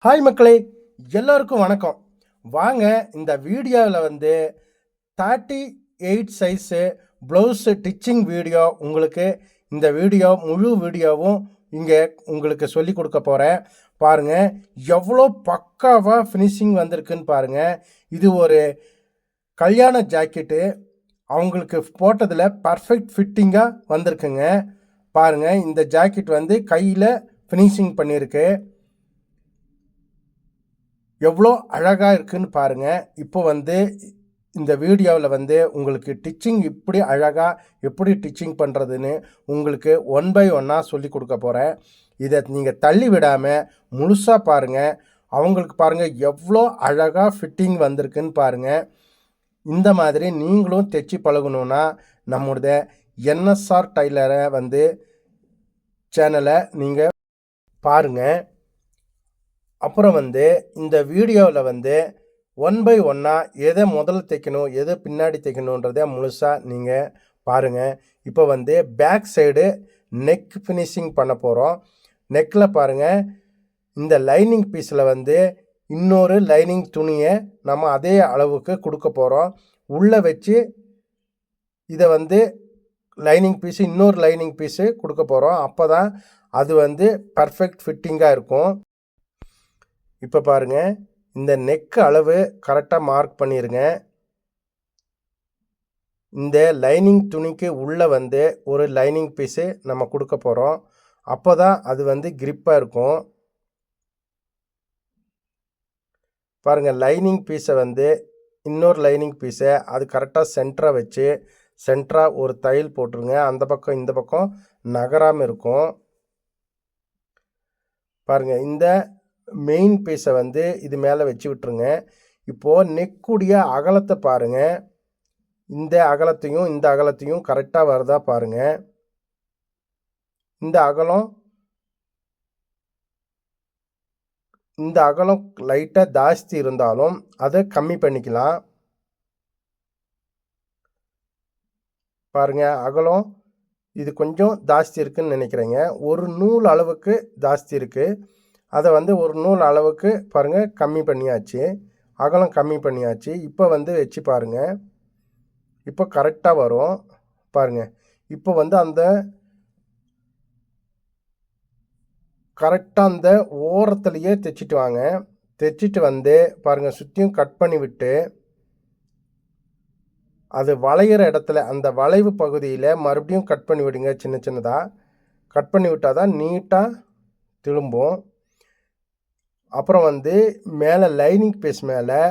Hi மக்களே, எல்லோருக்கும் வணக்கம். வாங்க இந்த வீடியோவில் 38 சைஸு ப்ளவுஸு டிச்சிங் வீடியோ உங்களுக்கு இந்த முழு வீடியோவும் இங்கே உங்களுக்கு சொல்லி கொடுக்க போகிறேன். பாருங்கள் எவ்வளோ பக்காவாக ஃபினிஷிங் வந்திருக்குன்னு பாருங்கள். இது ஒரு கல்யாண ஜாக்கெட்டு, அவங்களுக்கு போட்டதில் பர்ஃபெக்ட் ஃபிட்டிங்காக வந்திருக்குங்க. பாருங்கள் இந்த ஜாக்கெட் கையில் ஃபினிஷிங் பண்ணியிருக்கு. எவ்வளோ அழகாக இருக்குதுன்னு பாருங்கள். இப்போ இந்த வீடியோவில் உங்களுக்கு டிச்சிங் இப்படி அழகாக எப்படி டிச்சிங் பண்ணுறதுன்னு உங்களுக்கு 1 by 1 சொல்லி கொடுக்க போகிறேன். இதை நீங்கள் தள்ளி விடாமல் முழுசாக பாருங்கள். அவங்களுக்கு பாருங்கள் எவ்வளோ அழகாக ஃபிட்டிங் வந்திருக்குன்னு பாருங்கள். இந்த மாதிரி நீங்களும் தைச்சி பழகணுன்னா நம்முடைய என்எஸ்ஆர் டைலரை சேனலை நீங்கள் பாருங்கள். அப்புறம் இந்த வீடியோவில் 1 by 1 எதை முதல்ல தைக்கணும் எதை பின்னாடி தைக்கணுன்றதை முழுசாக நீங்கள் பாருங்கள். இப்போ பேக் சைடு நெக் ஃபினிஷிங் பண்ண போகிறோம். நெக்கில் பாருங்கள், இந்த லைனிங் பீஸில் இன்னொரு லைனிங் துணியை நம்ம அதே அளவுக்கு கொடுக்க போகிறோம். உள்ளே வச்சு இதை லைனிங் பீஸு இன்னொரு லைனிங் பீஸு கொடுக்க போகிறோம். அப்போ தான் அது பர்ஃபெக்ட் ஃபிட்டிங்காக இருக்கும். இப்போ பாருங்கள், இந்த நெக் அளவு கரெக்டாக மார்க் பண்ணிடுங்க. இந்த லைனிங் துணிக்கு உள்ளே ஒரு லைனிங் பீஸு நம்ம கொடுக்க போகிறோம். அப்போ தான் அது கிரிப்பாக இருக்கும். பாருங்கள், லைனிங் பீஸை இன்னொரு லைனிங் பீஸை அது கரெக்டாக சென்டராக வச்சு சென்டராக ஒரு தையல் போட்டுருங்க. அந்த பக்கம் இந்த பக்கம் நகராமல் இருக்கும். பாருங்கள், இந்த மெயின் பீஸை இது மேலே வச்சு விட்டுருங்க. இப்போது நெக்குடைய அகலத்தை பாருங்கள். இந்த அகலத்தையும் கரெக்டாக வருதா பாருங்கள். இந்த அகலம் லைட்டாக ஜாஸ்தி இருந்தாலும் அதை கம்மி பண்ணிக்கலாம். பாருங்கள், அகலம் இது கொஞ்சம் ஜாஸ்தி இருக்குதுன்னு நினைக்கிறேங்க. ஒரு நூல் அளவுக்கு ஜாஸ்தி இருக்குது. அதை ஒரு நூல் அளவுக்கு பாருங்கள் கம்மி பண்ணியாச்சு. அகலம் கம்மி பண்ணியாச்சு. இப்போ வச்சு பாருங்கள், இப்போ கரெக்டாக வரும். பாருங்கள், இப்போ அந்த கரெக்டாக அந்த ஓரத்துலேயே தைச்சிட்டு வாங்க. தைச்சிட்டு பாருங்கள், சுற்றியும் கட் பண்ணி விட்டு அது வளையிற இடத்துல அந்த வளைவு பகுதியில் மறுபடியும் கட் பண்ணி விடுங்க. சின்ன சின்னதாக கட் பண்ணி விட்டால் தான் நீட்டாக திரும்பும். அப்புறம் மேலே லைனிங் பீஸ் மேலே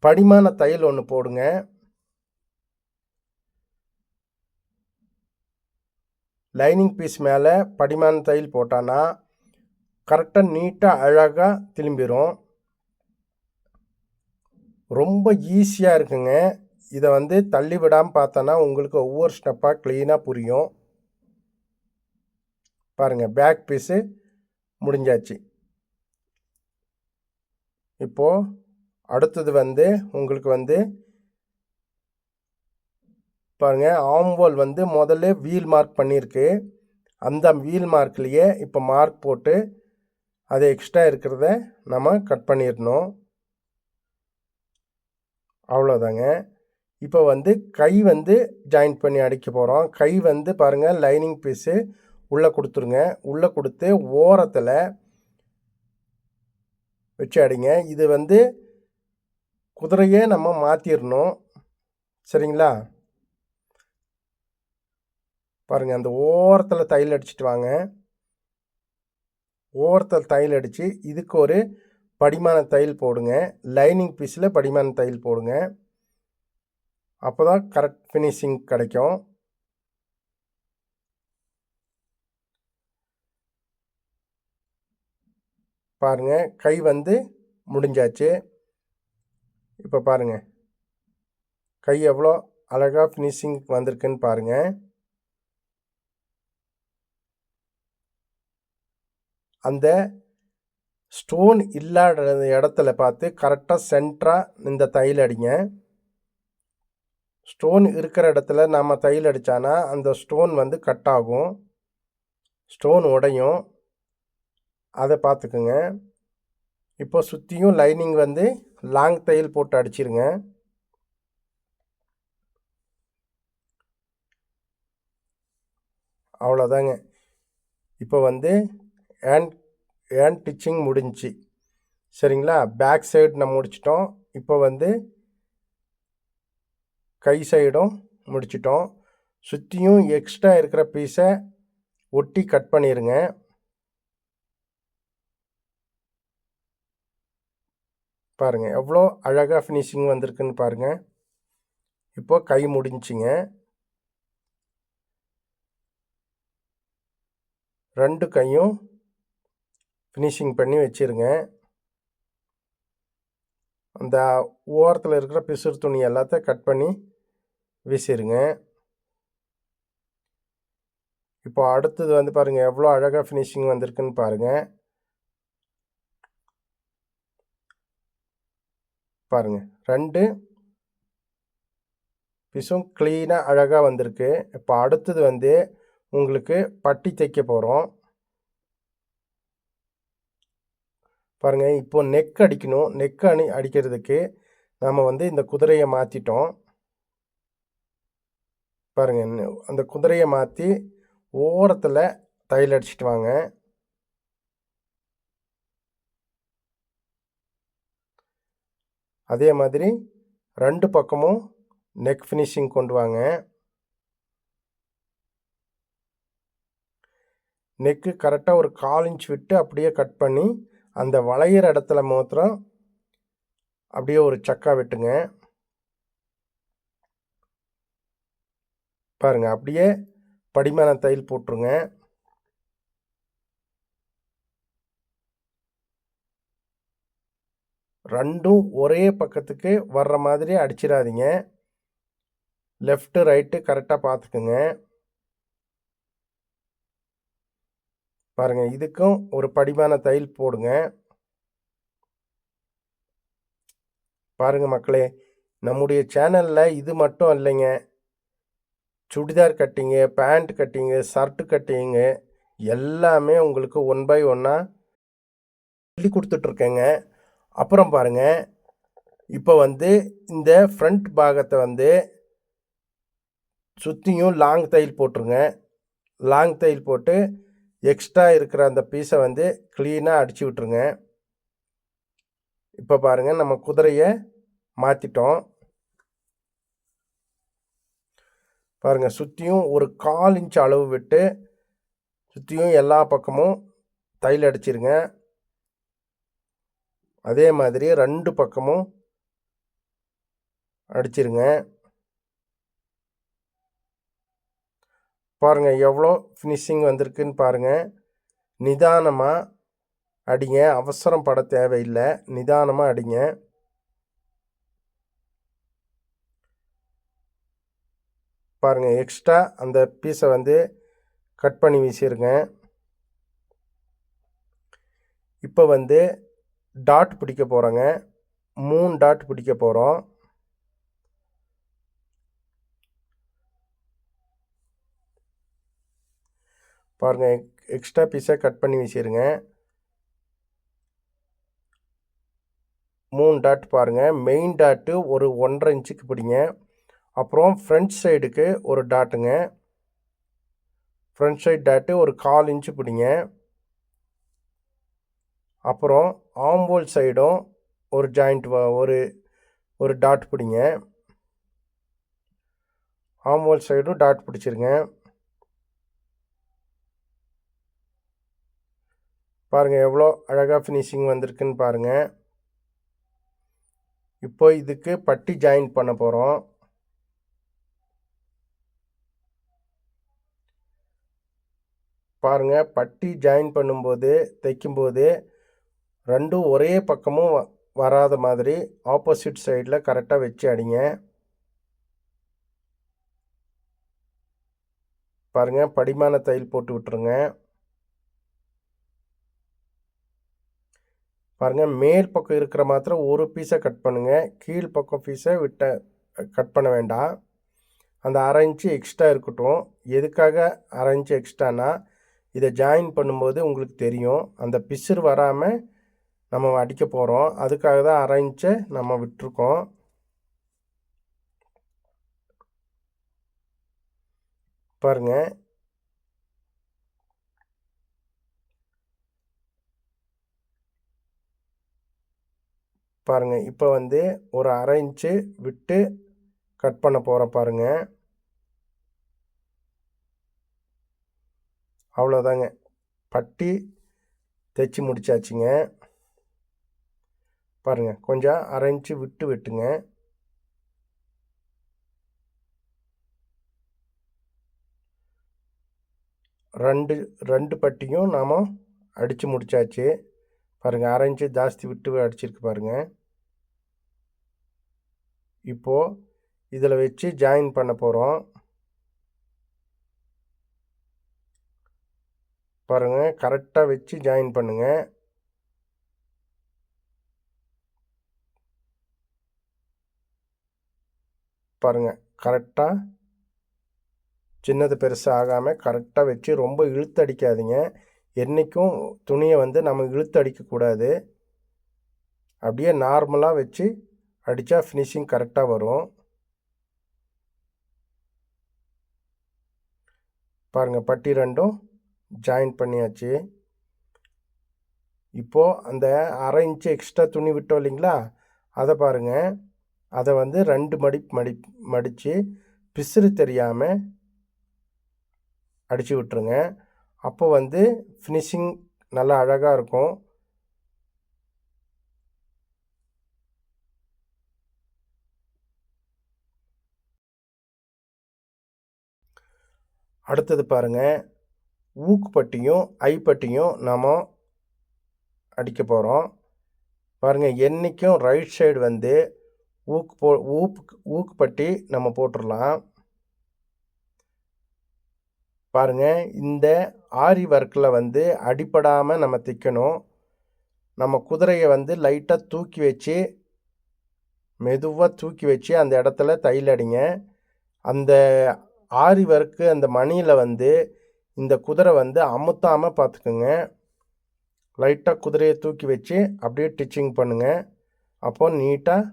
படிமான தையல் ஒன்று போடுங்க. லைனிங் பீஸ் மேலே படிமான தையல் போட்டானா கரெக்டாக நீட்டாக அழகாக திரும்பிடும். ரொம்ப ஈஸியாக இருக்குங்க. இதை தள்ளி விடாமல் பார்த்தோன்னா உங்களுக்கு ஒவ்வொரு ஸ்டெப்பாக க்ளீனாக புரியும். பாருங்கள், பேக் பீஸு முடிஞ்சாச்சு. இப்போது அடுத்தது உங்களுக்கு பாருங்கள், ஆம்போல் முதல்ல வீல் மார்க் பண்ணியிருக்கு. அந்த வீல் மார்க்லேயே இப்போ மார்க் போட்டு அது எக்ஸ்ட்ரா இருக்கிறத நம்ம கட் பண்ணிடணும். அவ்வளோதாங்க. இப்போ கை ஜாயின் பண்ணி அடிக்க போகிறோம். கை பாருங்கள், லைனிங் பீஸு உள்ளே கொடுத்துருங்க. உள்ளே கொடுத்து ஓரத்தில் வச்சு அடிங்க. இது குதிரையே நம்ம மாற்றிடணும். சரிங்களா? பாருங்கள், அந்த ஓரத்தில் தையல் அடிச்சுட்டு வாங்க. ஓரத்தில் தையல் அடித்து இதுக்கு ஒரு படிமான தையல் போடுங்க. லைனிங் பீஸில் படிமான தையல் போடுங்க. அப்போ தான் கரெக்ட் ஃபினிஷிங் கிடைக்கும். பாருங்கள், கை முடிஞ்சாச்சு. இப்போ பாருங்கள், கை எவ்வளோ அழகாக ஃபினிஷிங் வந்திருக்குன்னு பாருங்கள். அந்த ஸ்டோன் இல்லாத இடத்துல பார்த்து கரெக்டாக சென்டராக இந்த தையல் அடிங்க. ஸ்டோன் இருக்கிற இடத்துல நம்ம தையல் அடித்தானா அந்த ஸ்டோன் கட் ஆகும், ஸ்டோன் உடையும். அதை பார்த்துக்குங்க. இப்போ சுற்றியும் லைனிங் வந்து லாங் தையல் போட்டு அடிச்சிருங்க. அவ்வளோதாங்க. இப்போ வந்து ஹேண்ட் டிச்சிங் முடிஞ்சிச்சு. சரிங்களா? பேக் சைடு நம்ம முடிச்சிட்டோம். இப்போ வந்து கை சைடும் முடிச்சிட்டோம். சுற்றியும் எக்ஸ்ட்ரா இருக்கிற பீஸை ஒட்டி கட் பண்ணிடுங்க. பாருங்கள் எவ்வளோ அழகாக ஃபினிஷிங் வந்திருக்குன்னு பாருங்கள். இப்போ கை முடிஞ்சிங்க. 2 கையும் ஃபினிஷிங் பண்ணி வச்சிருங்க. அந்த ஓரத்தில் இருக்கிற பிசுறு துணி எல்லாத்தையும் கட் பண்ணி வீசிடுங்க. இப்போ அடுத்தது வந்து பாருங்கள் எவ்வளோ அழகாக ஃபினிஷிங் வந்திருக்குன்னு பாருங்கள். பாருங்கள் 2 பீஸும் க்ளீனாக அழகாக வந்திருக்கு. இப்போ அடுத்தது வந்து உங்களுக்கு பட்டி தைக்க போகிறோம். பாருங்கள் இப்போ நெக் அடிக்கணும். நெக் அடிக்கிறதுக்கு நம்ம வந்து இந்த குதிரையை மாற்றிட்டோம். பாருங்கள் அந்த குதிரையை மாற்றி ஓரத்தில் தையல் அடிச்சிட்டு வாங்க. அதே மாதிரி 2 பக்கமும் நெக் ஃபினிஷிங் கொண்டு வாங்க. நெக்கு கரெக்டாக ஒரு 1/4 இன்ச் விட்டு அப்படியே கட் பண்ணி அந்த வளையிற இடத்துல மாத்திரம் அப்படியே ஒரு சக்கா வெட்டுங்க. பாருங்கள் அப்படியே படிமான தையல் போட்டுருங்க. ரெண்டும் ஒரே பக்கத்துக்கு வர்ற மாதிரி அடிச்சிடாதீங்க. லெஃப்ட்டு ரைட்டு கரெக்டாக பார்த்துக்குங்க. பாருங்கள் இதுக்கும் ஒரு படிமான தையல் போடுங்க. பாருங்கள் மக்களே, நம்முடைய சேனலில் இது மட்டும் இல்லைங்க, சுடிதார் கட்டிங்கு, பேண்ட் கட்டிங்கு, ஷர்ட்டு கட்டிங்கு எல்லாமே உங்களுக்கு 1 பை 1 சொல்லி கொடுத்துட்ருக்கேங்க. அப்புறம் பாருங்கள் இப்போ வந்து இந்த ஃப்ரண்ட் பாகத்தை வந்து சுற்றியும் லாங் தையல் போட்டுருங்க. லாங் தையல் போட்டு எக்ஸ்ட்ரா இருக்கிற அந்த பீஸை வந்து க்ளீனாக அடித்து விட்டுருங்க. இப்போ பாருங்கள் நம்ம குதிரையை மாற்றிட்டோம். பாருங்கள் சுற்றியும் ஒரு 1/4 இன்ச் அளவு விட்டு சுற்றியும் எல்லா பக்கமும் தையல் அடிச்சிருங்க. அதே மாதிரி 2 பக்கமும் அடிச்சிருங்க. பாருங்கள் எவ்வளோ ஃபினிஷிங் வந்திருக்குன்னு பாருங்கள். நிதானமாக அடிங்க, அவசரம் பட தேவையில்லை, நிதானமாக அடிங்க. பாருங்கள் எக்ஸ்ட்ரா அந்த பீஸை வந்து கட் பண்ணி வீசிடுங்க. இப்போ வந்து டாட் பிடிக்க போகிறோங்க. 3 டாட் பிடிக்க போகிறோம். பாருங்கள் எக்ஸ்ட்ரா பீஸை கட் பண்ணி வீசிடுங்க. 3 டாட் பாருங்கள். மெயின் டாட்டு ஒரு 1.5 இன்ச்சுக்கு பிடிங்க. அப்புறம் ஃப்ரண்ட் சைடுக்கு ஒரு டாட்டுங்க. ஃப்ரண்ட் சைடு டாட்டு ஒரு 1/4 இன்ச்சு பிடிங்க. அப்புறம் ஆம்போல் சைடும் ஒரு ஜாயிண்ட் ஒரு டாட் பிடிங்க. ஆம்போல் சைடும் டாட் பிடிச்சிருங்க. பாருங்கள் எவ்வளோ அழகாக ஃபினிஷிங் வந்திருக்குன்னு பாருங்கள். இப்போ இதுக்கு பட்டி ஜாயின் பண்ண போகிறோம். பாருங்கள் பட்டி ஜாயின் பண்ணும்போது தைக்கும்போது ரெண்டும் ஒரே பக்கமும் வராத மாதிரி ஆப்போசிட் சைடில் கரெக்டாக வச்சு அடிங்க. பாருங்கள் படிமான தையல் போட்டு விட்டுருங்க. பாருங்கள் மேல் பக்கம் இருக்கிற மாத்திரம் ஒரு பீஸை கட் பண்ணுங்கள். கீழ் பக்கம் பீஸை கட் பண்ண வேண்டாம். அந்த 1/2 இன்ச்சு எக்ஸ்ட்ரா இருக்கட்டும். எதுக்காக 1/2 இன்ச்சு எக்ஸ்ட்ரானா இதை ஜாயின் பண்ணும்போது உங்களுக்கு தெரியும். அந்த பிசுறு வராமல் நம்ம அடிக்க போகிறோம். அதுக்காக தான் அரை இன்ச்சை நம்ம விட்டுருக்கோம். பாருங்கள், பாருங்கள். இப்போ வந்து ஒரு அரை இன்ச்சு விட்டு கட் பண்ண போகிறோம் பாருங்கள். அவ்வளோதாங்க, பட்டி தைச்சி முடிச்சாச்சுங்க. பாருங்கள், கொஞ்சம் அரை இன்ச்சு விட்டு வெட்டுங்க. ரெண்டு பட்டியும் நாம் அடித்து முடித்தாச்சு. பாருங்கள், அரை இன்ச்சு ஜாஸ்தி விட்டு அடிச்சிருக்கு பாருங்கள். இப்போது இதில் வச்சு ஜாயின் பண்ண போகிறோம். பாருங்கள், கரெக்டாக வச்சு ஜாயின் பண்ணுங்கள். பாருங்கள், கரெக்டாக சின்னது பெருசாக ஆகாமல் கரெக்டாக வச்சு ரொம்ப இழுத்து அடிக்காதீங்க. என்றைக்கும் துணியை வந்து நம்ம இழுத்து அடிக்கக்கூடாது. அப்படியே நார்மலாக வச்சு அடித்தா ஃபினிஷிங் கரெக்டாக வரும். பாருங்கள், பட்டி ரெண்டும் ஜாயின் பண்ணியாச்சு. இப்போது அந்த அரை இன்ச்சு எக்ஸ்ட்ரா துணி விட்டோம் இல்லைங்களா, அதை பாருங்கள். அதை வந்து 2 மடித்து பிசுறு தெரியாமல் அடித்து விட்டுருங்க. அப்போ வந்து ஃபினிஷிங் நல்லா அழகாக இருக்கும். அடுத்தது பாருங்கள், ஊக்கு பட்டியும் ஐப்பட்டியும் நாம் அடிக்க போகிறோம். பாருங்கள், என்றைக்கும் ரைட் சைடு வந்து ஊக்கு பட்டி நம்ம போட்டுடலாம். பாருங்கள், இந்த ஆரி ஒர்க்கில் வந்து அடிப்படாமல் நம்ம தைக்கணும். நம்ம குதிரையை வந்து லைட்டாக தூக்கி வச்சு மெதுவாக தூக்கி வச்சு அந்த இடத்துல தையல் அடிங்க. அந்த ஆரி ஒர்க்கு அந்த மணியில் வந்து இந்த குதிரை வந்து அமுத்தாமல் பார்த்துக்குங்க. லைட்டாக குதிரையை தூக்கி வச்சு அப்படியே டிச்சிங் பண்ணுங்கள். அப்போது நீட்டாக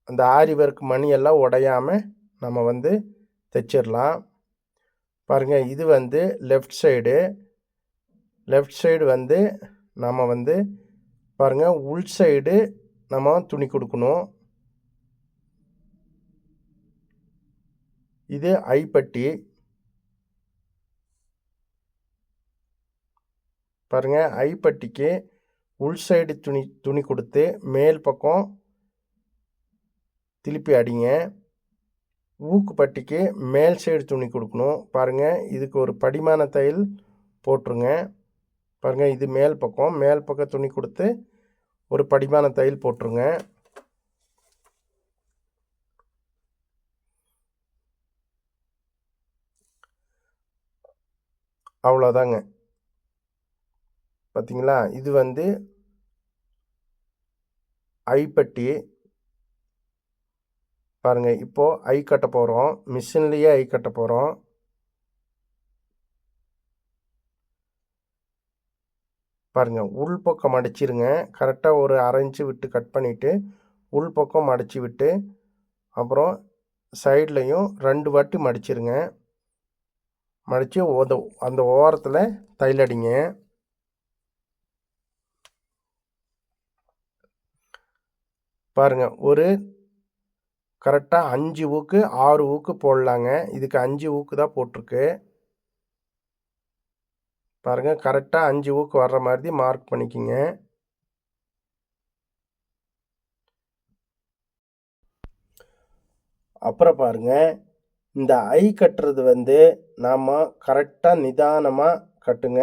அந்த ஆரி ஒர்க் மணியெல்லாம் உடையாமல் நம்ம வந்து தைச்சிடலாம். பாருங்கள், இது வந்து லெஃப்ட் சைடு வந்து நம்ம வந்து பாருங்கள் உள் சைடு நம்ம துணி கொடுக்கணும். இது ஐப்பட்டி. பாருங்கள், ஐப்பட்டிக்கு உள் சைடு துணி கொடுத்து மேல் பக்கம் திருப்பி அடிங்க. ஊக்கு பட்டிக்கு மேல் சைடு துணி கொடுக்கணும். பாருங்கள், இதுக்கு ஒரு படிமான தையல் போட்டுருங்க. பாருங்கள், இது மேல் பக்கம் துணி கொடுத்து ஒரு படிமான தையல் போட்டுருங்க. அவ்வளோதாங்க. பார்த்தீங்களா, இது வந்து ஐப்பட்டி. பாருங்கள், இப்போது ஐ கட்ட போகிறோம். மிஷின்லேயே ஐ கட்ட போகிறோம். பாருங்கள், உள் பக்கம் மடிச்சிருங்க. கரெக்டாக ஒரு அரை இன்ச்சு விட்டு கட் பண்ணிவிட்டு உள் பக்கம் மடித்து விட்டு அப்புறம் சைட்லேயும் 2 வாட்டி மடிச்சிருங்க. மடித்து அந்த ஓரத்தில் தையல் அடிங்க. பாருங்கள், ஒரு கரெக்டாக 5 ஊக்கு 6 ஊக்கு போடலாங்க. இதுக்கு 5 ஊக்கு தான் போட்டிருக்கு. பாருங்கள், கரெக்டாக 5 ஊக்கு வர்ற மாதிரி மார்க் பண்ணிக்கிங்க. அப்புறம் பாருங்கள், இந்த ஐ கட்டுறது வந்து நாம் கரெக்டாக நிதானமாக கட்டுங்க.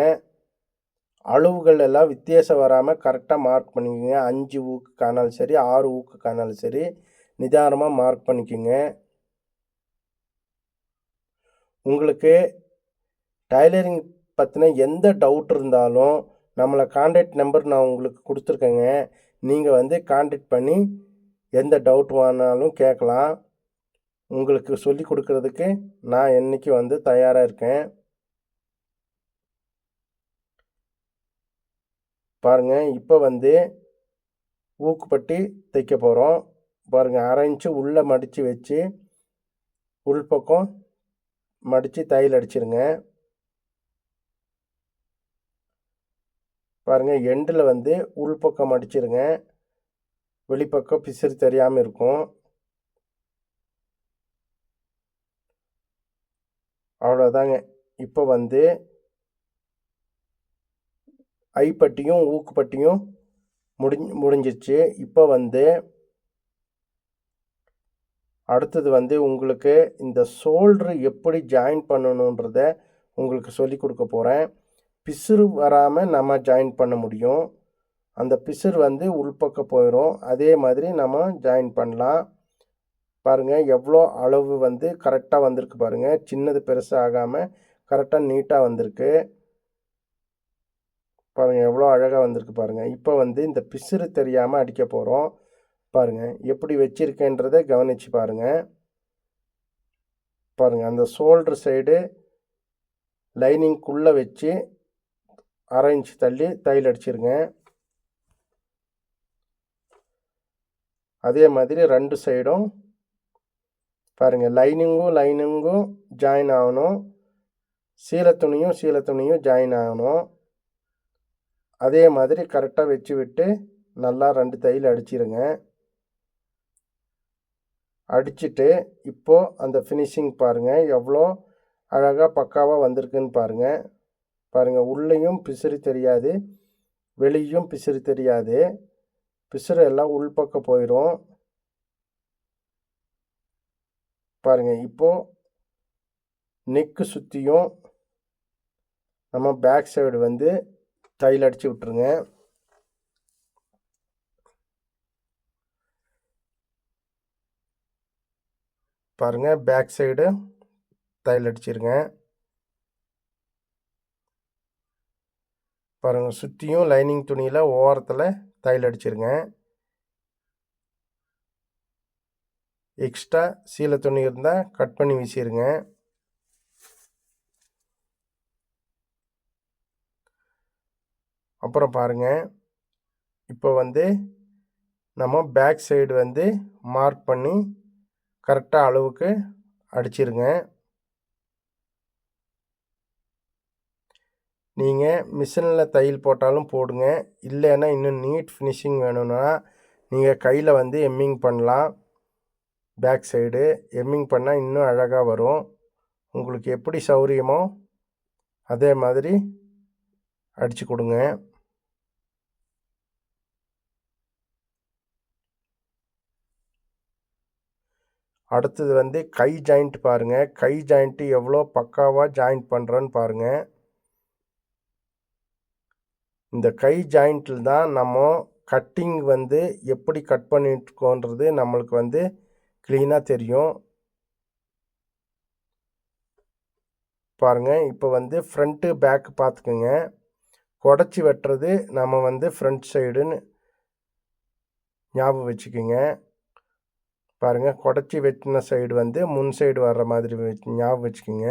அளவுகள் எல்லாம் வித்தியாசம் வராமல் கரெக்டாக மார்க் பண்ணிக்கோங்க. 5 ஊக்குக்கானாலும் சரி 6 ஊக்குக்கானாலும் சரி நிதானமாக மார்க் பண்ணிக்கோங்க. உங்களுக்கு டைலரிங் பற்றின எந்த டவுட் இருந்தாலும் நம்மளை கான்டாக்ட் நம்பர் நான் உங்களுக்கு கொடுத்துருக்கேங்க. நீங்கள் வந்து கான்டாக்ட் பண்ணி எந்த டவுட் வேணாலும் கேட்கலாம். உங்களுக்கு சொல்லி கொடுக்கறதுக்கு நான் என்றைக்கு வந்து தயாராக இருக்கேன். பாருங்கள், இப்போ வந்து ஊக்குப்பட்டி தைக்க போகிறோம். பாருங்கள், 1/2 இன்ச்சு உள்ளே மடித்து வச்சு உள்பக்கம் மடித்து தையல் அடிச்சிருங்க. பாருங்கள், எண்டில் வந்து உள்பக்கம் மடிச்சிருங்க. வெளிப்பக்கம் பிசிறு தெரியாமல் இருக்கும். அவ்வளோதாங்க. இப்போ வந்து ஐப்பட்டியும் ஊக்குப்பட்டியும் முடிஞ்சிச்சு. இப்போ வந்து அடுத்தது வந்து உங்களுக்கு இந்த ஷோல்ட்ரு எப்படி ஜாயின் பண்ணணுன்றத உங்களுக்கு சொல்லி கொடுக்க போகிறேன். பிசுறு வராமல் நம்ம ஜாயின் பண்ண முடியும். அந்த பிசுறு வந்து உள்பக்கம் போயிடும். அதே மாதிரி நம்ம ஜாயின் பண்ணலாம். பாருங்கள், எவ்வளோ அளவு வந்து கரெக்டாக வந்திருக்கு பாருங்கள். சின்னது பெருசு ஆகாமல் கரெக்டாக நீட்டாக வந்திருக்கு. பாருங்கள், எவ்வளோ அழகாக வந்திருக்கு பாருங்கள். இப்போ வந்து இந்த பிசுறு தெரியாமல் அடிக்க போகிறோம். பாருங்கள், எப்படி வச்சுருக்கேன்றதை கவனித்து பாருங்கள். பாருங்கள், அந்த ஷோல்ட்ரு சைடு லைனிங்குள்ளே வச்சு 1/2 இன்ச் தள்ளி தையல் அடிச்சிருங்க. அதே மாதிரி 2 சைடும் பாருங்கள், லைனிங்கும் ஜாயின் ஆகணும். சீலத்துணியும் ஜாயின் ஆகணும். அதே மாதிரி கரெக்டாக வச்சு விட்டு நல்லா 2 தையல் அடிச்சிருங்க. அடிச்சுட்டு இப்போது அந்த ஃபினிஷிங் பாருங்கள், எவ்வளோ அழகாக பக்காவாக வந்திருக்குன்னு பாருங்கள். பாருங்கள், உள்ளேயும் பிசுறு தெரியாது, வெளியும் பிசுறு தெரியாது. பிசுறு எல்லாம் உள்பக்கம் போயிடும். பாருங்கள், இப்போது நெக்கு சுற்றியும் நம்ம பேக் சைடு வந்து தையல் அடித்து விட்டுருங்க. பாருங்கள், பேக் சைடு தையல் அடிச்சிருங்க. பாருங்கள், சுற்றியும் லைனிங் துணியில் ஓரத்தில் தையல் அடிச்சிருங்க. எக்ஸ்ட்ரா சீலை துணி இருந்தால் கட் பண்ணி வீசிடுங்க. அப்புறம் பாருங்கள், இப்போ வந்து நம்ம பேக் சைடு வந்து மார்க் பண்ணி கரெக்டாக அளவுக்கு அடிச்சிருங்க. நீங்கள் மிஷினில் தையல் போட்டாலும் போடுங்க. இல்லைன்னா இன்னும் நீட் ஃபினிஷிங் வேணும்னா நீங்கள் கையில் வந்து எம்மிங் பண்ணலாம். பேக் சைடு எம்மிங் பண்ணால் இன்னும் அழகாக வரும். உங்களுக்கு எப்படி சௌரியமோ அதே மாதிரி அடித்து கொடுங்க. அடுத்தது வந்து கை ஜாயிண்ட் பாருங்கள். கை ஜாயிண்ட்டு எவ்வளோ பக்காவாக ஜாயிண்ட் பண்ணுறோன்னு பாருங்கள். இந்த கை ஜாயிண்ட்டில் தான் நம்ம கட்டிங் வந்து எப்படி கட் பண்ணிட்டுருக்கோன்றது நம்மளுக்கு வந்து க்ளீனாக தெரியும். பாருங்கள், இப்போ வந்து ஃப்ரண்ட்டு பேக்கு பார்த்துக்குங்க. குடச்சி வெட்டுறது நம்ம வந்து ஃப்ரண்ட் சைடுன்னு ஞாபகம் வச்சுக்கோங்க. பாருங்கள், குடச்சி வெட்டின சைடு வந்து முன் சைடு வர்ற மாதிரி ஞாபகம் வச்சுக்கோங்க.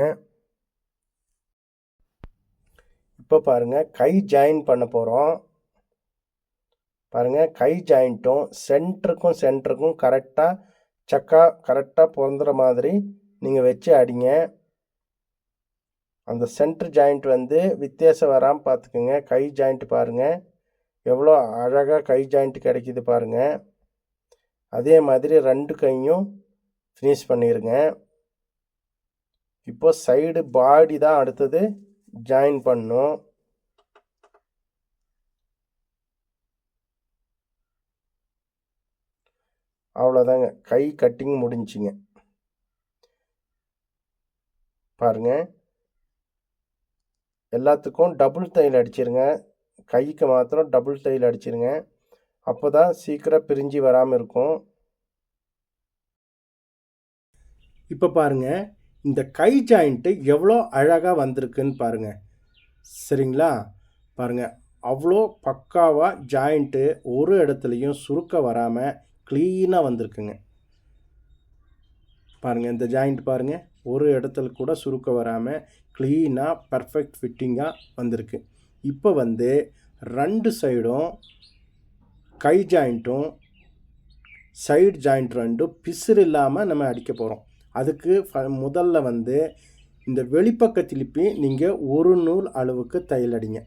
இப்போ பாருங்கள், கை ஜாயின் பண்ண போகிறோம். பாருங்கள், கை ஜாயிண்ட்டும் சென்டருக்கும் கரெக்டாக பொருந்துற மாதிரி நீங்கள் வச்சு அடிங்க. அந்த சென்டர் ஜாயிண்ட் வந்து வித்தியாசம் வராமல் பார்த்துக்குங்க. கை ஜாயிண்ட் பாருங்கள், எவ்வளோ அழகாக கை ஜாயிண்ட் கிடைக்கிது பாருங்கள். அதே மாதிரி 2 கையும் ஃபினிஷ் பண்ணிடுங்க. இப்போ சைடு பாடி தான் அடுத்தது ஜாயின் பண்ணும். அவ்வளோதாங்க, கை கட்டிங் முடிஞ்சிங்க. பாருங்கள், எல்லாத்துக்கும் டபுள் தையல் அடிச்சிருங்க. கைக்கு மாத்திரம் டபுள் தையல் அடிச்சிருங்க. அப்போ தான் சீக்கிரம் பிரிஞ்சு வராமல் இருக்கும். இப்போ பாருங்கள், இந்த கை ஜாயிண்ட்டு எவ்வளோ அழகாக வந்திருக்குன்னு பாருங்கள். சரிங்களா? பாருங்கள், அவ்வளோ பக்காவாக ஜாயிண்ட்டு ஒரு இடத்துலையும் சுருக்க வராமல் க்ளீனாக வந்திருக்குங்க. பாருங்கள், இந்த ஜாயிண்ட் பாருங்கள், ஒரு இடத்துல கூட சுருக்க வராமல் க்ளீனாக பர்ஃபெக்ட் ஃபிட்டிங்காக வந்திருக்கு. இப்போ வந்து 2 சைடும் கை ஜாயிண்ட்டும் சைடு ஜாயிண்ட் 2 பிசுறு இல்லாமல் நம்ம அடிக்க போகிறோம். அதுக்கு முதல்ல வந்து இந்த வெளிப்பக்க திருப்பி நீங்கள் ஒரு நூல் அளவுக்கு தையல் அடிங்க.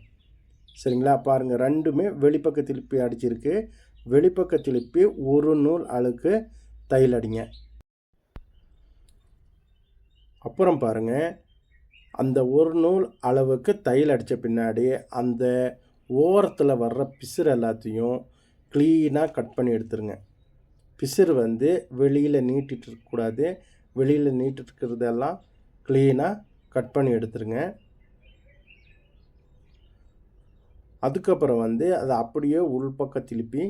சரிங்களா? பாருங்கள், ரெண்டுமே வெளிப்பக்க திருப்பி அடிச்சிருக்கு. வெளிப்பக்க திருப்பி ஒரு நூல் அளவுக்கு தையல் அடிங்க. அப்புறம் பாருங்கள், அந்த ஒரு நூல் அளவுக்கு தையல் அடித்த பின்னாடி அந்த ஓரத்தில் வர்ற பிசுறு எல்லாத்தையும் க்ளீனாக கட் பண்ணி எடுத்துருங்க. பிசுறு வந்து வெளியில் நீட்டிகிட்டு இருக்கக்கூடாது. வெளியில் நீட்டிட்டு இருக்கிறதெல்லாம் க்ளீனாக கட் பண்ணி எடுத்துருங்க. அதுக்கப்புறம் வந்து அதை அப்படியே உள்பக்கம் திருப்பி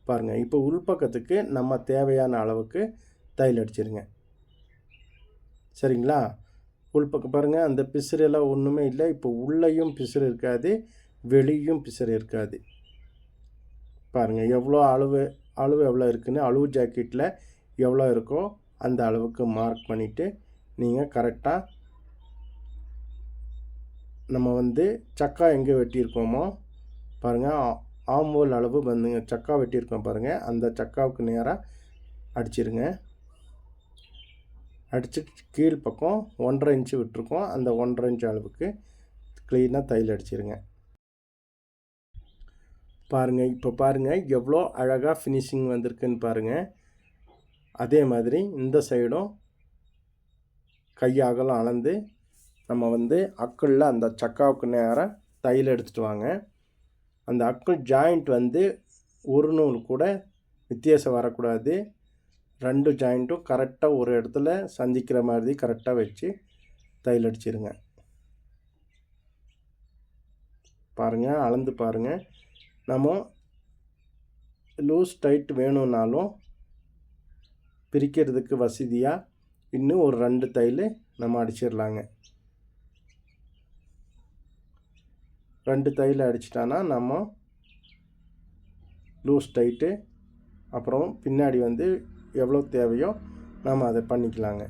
பாருங்கள். இப்போ உள்பக்கத்துக்கு நம்ம தேவையான அளவுக்கு தையல் அடிச்சிருங்க. சரிங்களா? உள்பக்கம் பாருங்கள், அந்த பிசுறு எல்லாம் ஒன்றுமே இல்லை. இப்போ உள்ளேயும் பிசுறு இருக்காது, வெளியும் பிசுறு இருக்காது. பாருங்கள், எவ்வளோ அளவு எவ்வளோ இருக்குதுன்னு அளவு ஜாக்கெட்டில் எவ்வளோ இருக்கோ அந்த அளவுக்கு மார்க் பண்ணிவிட்டு நீங்கள் கரெக்டாக நம்ம வந்து சக்கா எங்கே வெட்டியிருக்கோமோ பாருங்கள், ஆம்போல் அளவு வந்துங்க சக்கா வெட்டியிருக்கோம் பாருங்கள், அந்த சக்காவுக்கு நேராக அடிச்சிருங்க. அடிச்சுட்டு கீழ்ப்பக்கம் 1.5 இன்ச்சு விட்டுருக்கோம். அந்த 1.5 இன்ச்சு அளவுக்கு க்ளீனாக தையல் அடிச்சிருங்க. பாருங்கள், இப்போ பாருங்கள் எவ்வளோ அழகாக ஃபினிஷிங் வந்திருக்குன்னு பாருங்கள். அதே மாதிரி இந்த சைடும் கை அகலம் அளந்து நம்ம வந்து அக்குளில் அந்த சக்காவுக்கு நேராக தையல் எடுத்துகிட்டு வாங்க. அந்த அக்குள் ஜாயிண்ட் வந்து ஒரு நூல் கூட வித்தியாசம் வரக்கூடாது. 2 ஜாயிண்ட்டும் கரெக்டாக ஒரு இடத்துல சந்திக்கிற மாதிரி கரெக்டாக வச்சு தையல் அடிச்சிருங்க. பாருங்கள், அளந்து பாருங்கள். நம்ம லூஸ் டைட் வேணும்னாலும் பிரிக்கிறதுக்கு வசதியாக இன்னும் ஒரு 2 தையல் நம்ம அடிச்சிடலாங்க. 2 தையல் அடிச்சிட்டானா நம்ம லூஸ் டைட்டு அப்புறம் பின்னாடி வந்து எவ்வளோ தேவையோ நாம் அதை பண்ணிக்கலாங்க.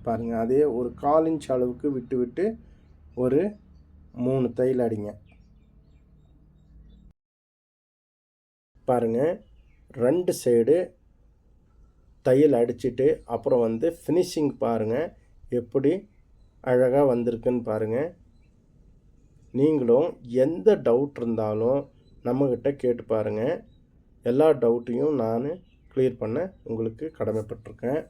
பாருங்கள், அதே ஒரு 1/4 இன்ச் அளவுக்கு விட்டு விட்டு ஒரு 3 தையல் அடிங்க. பாருங்கள், 2 சைடு தையல் அடிச்சுட்டு அப்புறம் வந்து ஃபினிஷிங் பாருங்கள் எப்படி அழகாக வந்திருக்குன்னு பாருங்கள். நீங்களும் எந்த டவுட் இருந்தாலும் நம்மக்கிட்ட கேட்டு பாருங்கள். எல்லா டவுட்டையும் நான் கிளியர் பண்ண உங்களுக்கு கடமைப்பட்டிருக்கேன்.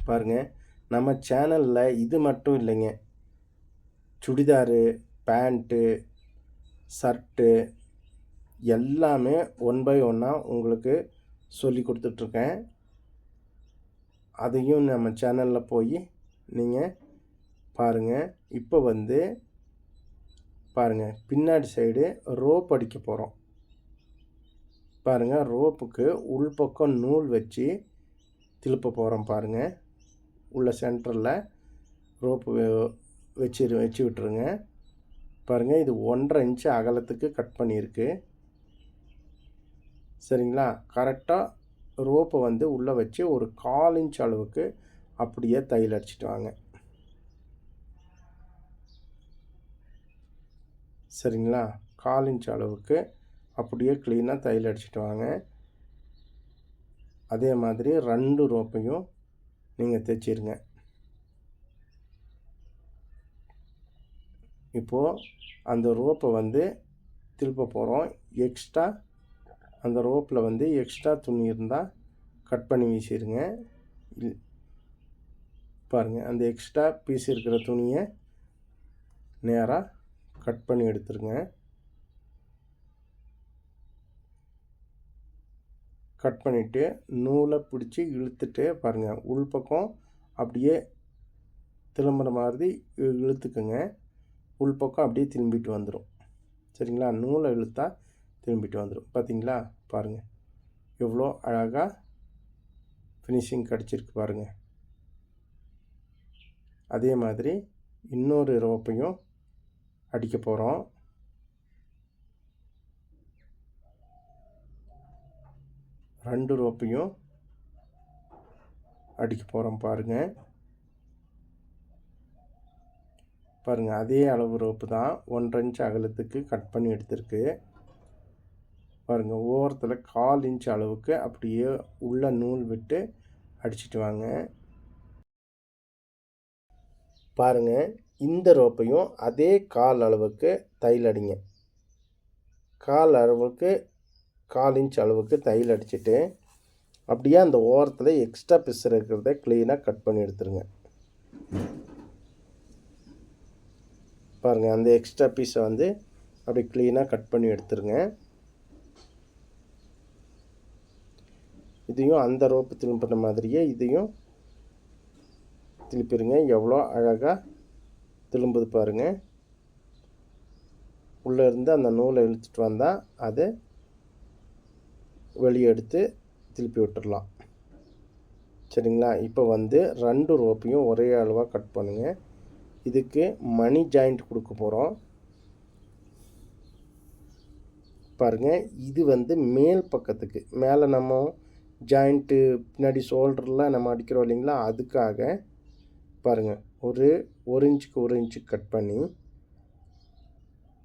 பாருங்கள், நம்ம சேனலில் இது மட்டும் இல்லைங்க, சுடிதாரு, பேண்ட்டு, ஷர்ட்டு எல்லாமே 1 பை 1 உங்களுக்கு சொல்லி கொடுத்துட்ருக்கேன். அதையும் நம்ம சேனலில் போய் நீங்கள் பாருங்கள். இப்போ வந்து பாருங்கள், பின்னாடி சைடு ரோப் அடிக்க போகிறோம். பாருங்கள், ரோப்புக்கு உள்பக்கம் நூல் வச்சு திருப்ப போகிறோம். பாருங்கள், உள்ள சென்டரில் ரோப்பு வச்சு விட்டுருங்க. பாருங்கள், இது 1.5 இன்ச்சு அகலத்துக்கு கட் பண்ணியிருக்கு. சரிங்களா? கரெக்டாக ரோப்பை வந்து உள்ளே வச்சு ஒரு 1/4 இன்ச் அளவுக்கு அப்படியே தையல் அடிச்சிட்டு வாங்க. சரிங்களா? 1/4 இன்ச் அளவுக்கு அப்படியே க்ளீனாக தையல் அடிச்சிட்டு வாங்க. அதே மாதிரி 2 ரோப்பையும் நீங்கள் தைச்சிருங்க. இப்போது அந்த ரோப்பை வந்து திருப்ப போகிறோம். எக்ஸ்ட்ரா அந்த ரோப்பில் வந்து எக்ஸ்ட்ரா துணி இருந்தால் கட் பண்ணி வீசிடுங்க. பாருங்கள், அந்த எக்ஸ்ட்ரா பீஸ் இருக்கிற துணியை நேராக கட் பண்ணி எடுத்துருங்க. கட் பண்ணிவிட்டு நூலை பிடிச்சி இழுத்துட்டு பாருங்கள், உள்பக்கம் அப்படியே திரும்புகிற மாதிரி இழுத்துக்குங்க. உள்பக்கம் அப்படியே திரும்பிட்டு வந்துடும். சரிங்களா? நூலை இழுத்தா திரும்பிட்டு வந்துடும். பார்த்தீங்களா? பாருங்கள், எவ்வளோ அழகாக ஃபினிஷிங் கிடச்சிருக்கு பாருங்கள். அதே மாதிரி இன்னொரு ரோப்பையும் அடிக்க போகிறோம். 2 ரோப்பையும் அடிக்க போகிறோம் பாருங்கள். பாருங்கள், அதே அளவு ரோப்பு தான் 1.5 இன்ச் அகலத்துக்கு கட் பண்ணி எடுத்திருக்கு. பாருங்கள், ஓரத்தில் 1/4 இன்ச் அளவுக்கு அப்படியே உள்ள நூல் விட்டு அடிச்சிட்டு வாங்க. பாருங்கள், இந்த ரோப்பையும் அதே 1/4 அளவுக்கு தையல் அடிங்க. 1/4 அளவுக்கு 1/4 இன்ச் அளவுக்கு தையல் அடிச்சுட்டு அப்படியே அந்த ஓரத்தில் எக்ஸ்ட்ரா பீஸ் இருக்கிறத க்ளீனாக கட் பண்ணி எடுத்துருங்க. பாருங்கள், அந்த எக்ஸ்ட்ரா பீஸை வந்து அப்படி க்ளீனாக கட் பண்ணி எடுத்துருங்க. இதையும் அந்த ரோப்பு திரும்பின மாதிரியே இதையும் திருப்பிடுங்க. எவ்வளோ அழகாக திரும்புது பாருங்கள். உள்ளே இருந்து அந்த நூலை இழுத்துட்டு வந்தால் அதை வெளியே எடுத்து திருப்பி விட்டுடலாம். சரிங்களா? இப்போ வந்து 2 ரோப்பையும் ஒரே அளவாக கட் பண்ணுங்கள். இதுக்கு மணி ஜாயிண்ட் கொடுக்க போகிறோம். பாருங்கள், இது வந்து மேல் பக்கத்துக்கு மேலே நம்ம ஜாயிண்ட்டு பின்னாடி ஷோல்டரில் நம்ம அடிக்கிறோம் இல்லைங்களா, அதுக்காக பாருங்கள் ஒரு 1 இன்ச்சுக்கு 1 இன்ச்சுக்கு கட் பண்ணி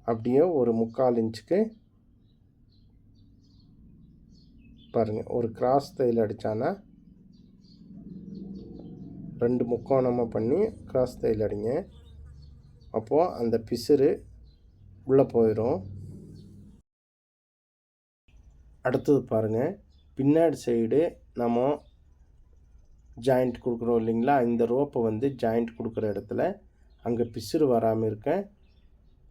அப்படியே ஒரு 3/4 இன்ச்சுக்கு பாருங்கள் ஒரு கிராஸ் தையல் அடித்தானா 2 முக்கோணமாக பண்ணி கிராஸ் தையல் அடிங்க. அப்போது அந்த பிசுறு உள்ளே போயிடும். அடுத்தது பாருங்கள், பின்னாடி சைடு நம்ம ஜாயிண்ட் கொடுக்குறோம் இல்லைங்களா, இந்த ரோப்பை வந்து ஜாயிண்ட் கொடுக்குற இடத்துல அங்கே பிசுறு வராமல் இருக்க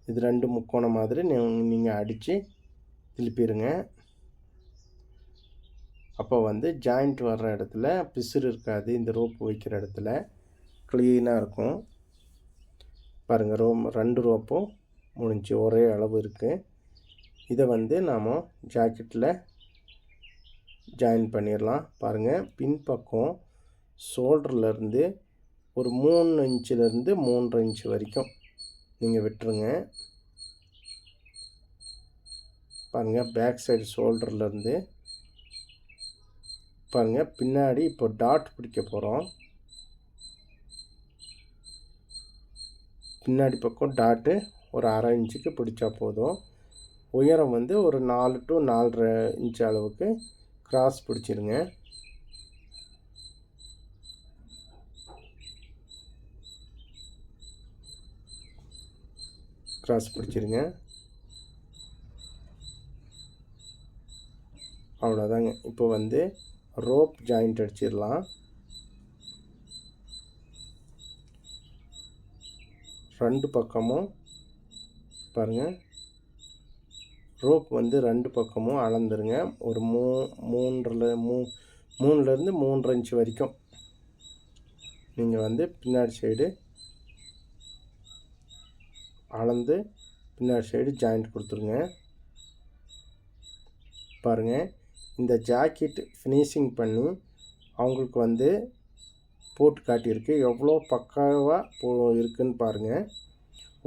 இது 2 முக்கோணம் மாதிரி நீங்கள் அடித்து திருப்பிடுங்க. அப்போ வந்து ஜாயிண்ட் வர்ற இடத்துல பிசுறு இருக்காது. இந்த ரோப்பு வைக்கிற இடத்துல க்ளீனாக இருக்கும். பாருங்கள், 2 ரோப்பும் முடிஞ்சு ஒரே அளவு இருக்குது. இதை வந்து நாம் ஜாக்கெட்டில் ஜாயின் பண்ணிடலாம். பாருங்கள், பின்பக்கம் ஷோல்டர்லேருந்து ஒரு 3 இன்ச்சிலேருந்து 3.5 இன்ச் வரைக்கும் நீங்கள் விட்டுருங்க. பாருங்கள், பேக் சைடு ஷோல்டர்லேருந்து பாருங்கள் பின்னாடி இப்போ டாட் பிடிக்க போகிறோம். பின்னாடி பக்கம் டாட்டு ஒரு 1/2 இன்ச்சுக்கு பிடிச்சா போதும். உயரம் வந்து ஒரு 4 to 4.5 இன்ச் அளவுக்கு கிராஸ் பிடிச்சிருங்க. கிராஸ் பிடிச்சிருங்க. அவ்வளோதாங்க. இப்போ வந்து ரோப் ஜாயிண்ட் அடிச்சிடலாம். 2 பக்கமும் பாருங்கள், ரோப் வந்து 2 பக்கமும் அளந்துருங்க. ஒரு 3.5 3.5 3.5 இன்ச் வரைக்கும் நீங்கள் வந்து பின்னாடி சைடு அளந்து பின்னாடி சைடு ஜாயிண்ட் கொடுத்துருங்க. பாருங்கள், இந்த ஜாக்கெட் ஃபினிஷிங் பண்ணி அவங்களுக்கு வந்து போட்டு காட்டியிருக்கு. எவ்வளோ பக்காவாக இருக்குதுன்னு பாருங்கள்.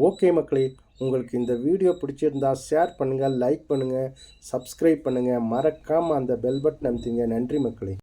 ஓகே மக்களே, உங்களுக்கு இந்த வீடியோ பிடிச்சிருந்தா ஷேர் பண்ணுங்கள், லைக் பண்ணுங்கள், சப்ஸ்கிரைப் பண்ணுங்கள், மறக்காமல் அந்த பெல் பட்டன் அமுத்துங்க. நன்றி மக்களே.